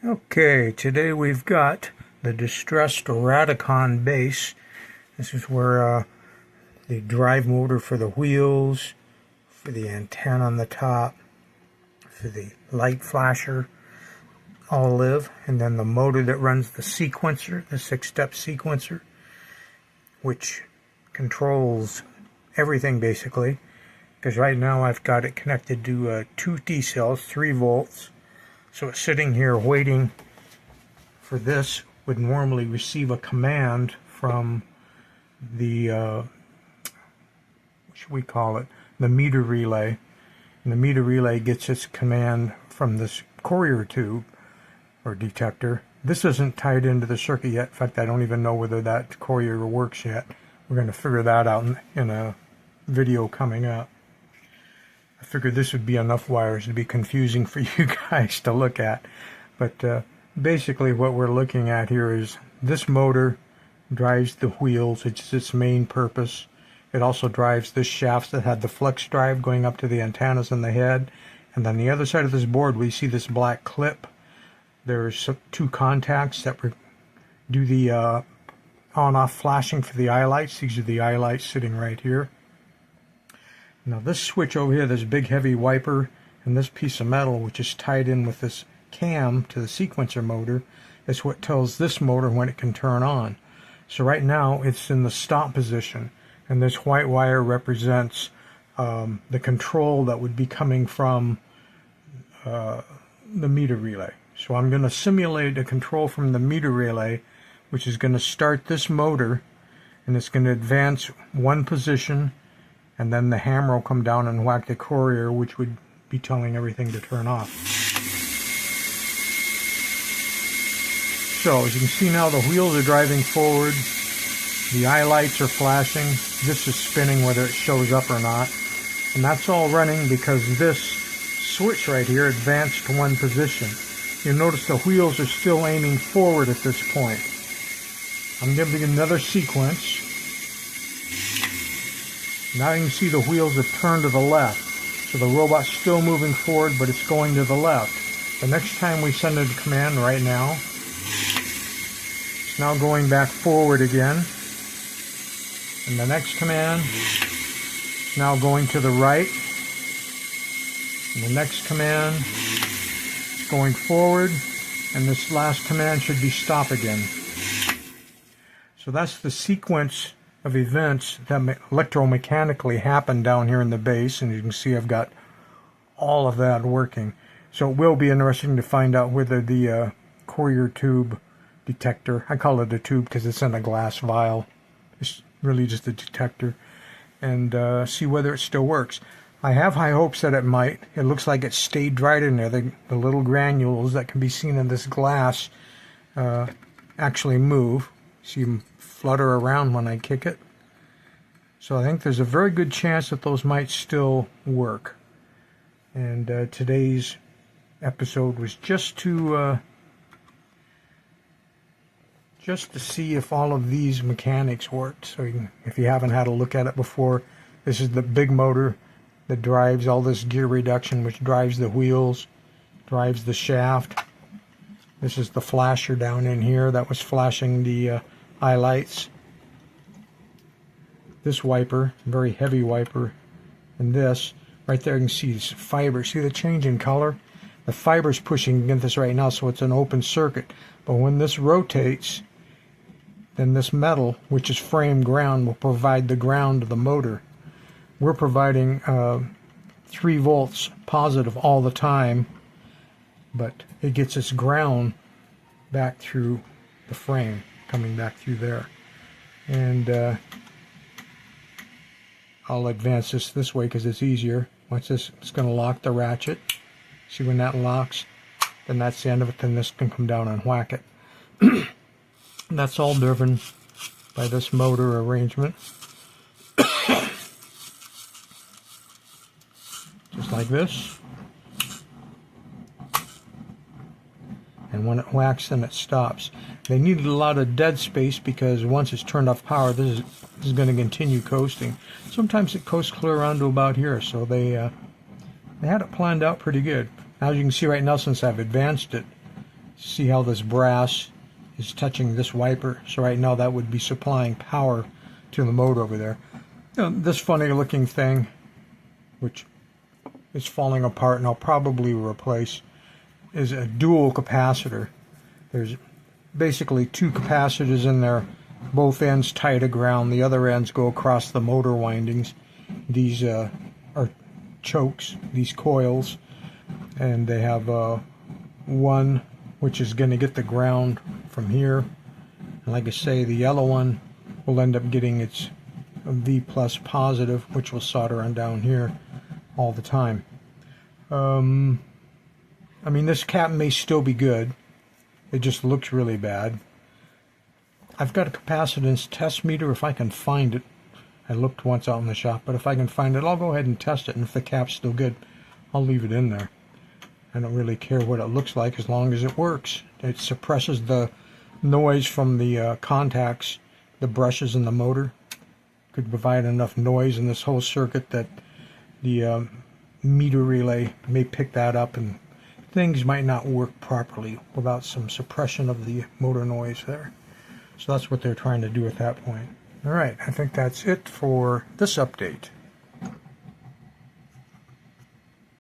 Okay, today we've got the distressed Radicon base. This is where the drive motor for the wheels, for the antenna on the top, for the light flasher all live, and then the motor that runs the sequencer, the 6-step sequencer, which controls everything basically. Because right now I've got it connected to 2 D cells, 3 volts. So it's sitting here waiting for this. Would normally receive a command from the, what should we call it, the meter relay. And the meter relay gets its command from this Coherer tube or detector. This isn't tied into the circuit yet. In fact, I don't even know whether that Coherer works yet. We're going to figure that out in a video coming up. I figured this would be enough wires to be confusing for you guys to look at. But basically what we're looking at here is this motor drives the wheels. It's its main purpose. It also drives this shaft that had the flex drive going up to the antennas in the head. And on the other side of this board we see this black clip. There's 2 contacts that do the on-off flashing for the eye lights. These are the eye lights sitting right here. Now this switch over here, this big heavy wiper, and this piece of metal which is tied in with this cam to the sequencer motor is what tells this motor when it can turn on. So right now it's in the stop position, and this white wire represents the control that would be coming from the meter relay. So I'm going to simulate a control from the meter relay, which is going to start this motor, and it's going to advance 1 position, and then the hammer will come down and whack the Coherer, which would be telling everything to turn off. So as you can see now, the wheels are driving forward, the eye lights are flashing, this is spinning whether it shows up or not, and that's all running because this switch right here advanced to 1 position. You'll notice the wheels are still aiming forward at this point. I'm giving another sequence. Now you can see the wheels have turned to the left. So the robot's still moving forward, but it's going to the left. The next time we send a command right now, it's now going back forward again. And the next command is now going to the right. And the next command is going forward. And this last command should be stop again. So that's the sequence of events that electromechanically happen down here in the base, and you can see I've got all of that working. So it will be interesting to find out whether the Coherer tube detector, I call it a tube because it's in a glass vial, it's really just a detector, and see whether it still works. I have high hopes that it might. It looks like it stayed right in there. The little granules that can be seen in this glass actually move. See them flutter around when I kick it. So I think there's a very good chance that those might still work. And today's episode was just to see if all of these mechanics worked. So if you haven't had a look at it before, this is the big motor that drives all this gear reduction, which drives the wheels, drives the shaft. This is the flasher down in here that was flashing the eye lights. This wiper, very heavy wiper, and this right there you can see this fiber. See the change in color? The fiber's pushing against this right now, so it's an open circuit. But when this rotates, then this metal, which is frame ground, will provide the ground to the motor. We're providing 3 volts positive all the time, but it gets its ground back through the frame, coming back through there. And I'll advance this way because it's easier. Once this, it's going to lock the ratchet. See when that locks, then that's the end of it. Then this can come down and whack it. That's all driven by this motor arrangement. Just like this. And when it whacks, then it stops. They needed a lot of dead space because once it's turned off power, this is going to continue coasting. Sometimes it coasts clear around to about here, so they had it planned out pretty good. As you can see right now, since I've advanced it, See how this brass is touching this wiper? So right now that would be supplying power to the motor over there. This funny looking thing, which is falling apart and I'll probably replace, is a dual capacitor. There's basically two capacitors in there, both ends tie to ground, the other ends go across the motor windings. These are chokes, these coils, and they have one which is going to get the ground from here, and like I say, the yellow one will end up getting its V plus positive, which will solder on down here all the time. I mean, this cap may still be good, it just looks really bad. I've got a capacitance test meter if I can find it. I looked once out in the shop, but if I can find it, I'll go ahead and test it, and if the cap's still good, I'll leave it in there. I don't really care what it looks like as long as it works. It suppresses the noise from the contacts, the brushes in the motor. Could provide enough noise in this whole circuit that the meter relay may pick that up, and things might not work properly without some suppression of the motor noise there. So that's what they're trying to do at that point. Alright, I think that's it for this update.